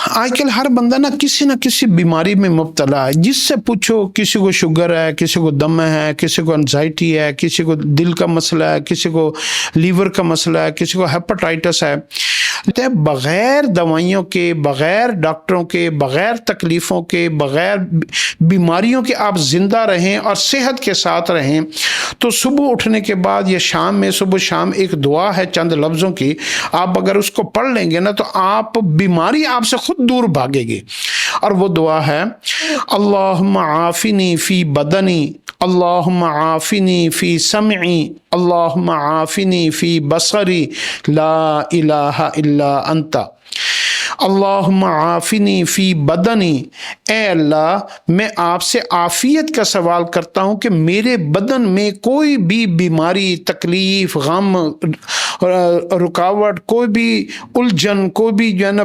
आजकल हर बंदा ना किसी बीमारी में मुब्तला है। जिससे पूछो किसी को शुगर है, किसी को दम है, किसी को एंजाइटी है, किसी को दिल का मसला है, किसी को लीवर का मसला है, किसी को हेपेटाइटिस है। तो बग़ैर दवाइयों के, बग़ैर डॉक्टरों के, बग़ैर तकलीफ़ों के, बग़ैर बीमारियों के आप ज़िंदा रहें और सेहत के साथ रहें, तो सुबह उठने के बाद या शाम में, सुबह शाम एक दुआ है चंद लफ्ज़ों की, आप अगर उसको पढ़ लेंगे ना तो आप बीमारी आपसे खुद दूर भागेगी। और वो दुआ है, अल्लाहुम्मा आफिनी फ़ी बदनी, अल्लाहुम्मा आफिनी फ़ी समई, अल्लाहुम्मा आफिनी फ़ी बसरी, ला इलाहा इल्ला अंता। अल्लाहुम्मा आफिनी फ़ी बदनी, ए अल्लाह मैं आपसे आफ़ियत का सवाल करता हूँ कि मेरे बदन में कोई भी बीमारी, तकलीफ़, गम, रुकावट, कोई भी उलझन, कोई भी जो है ना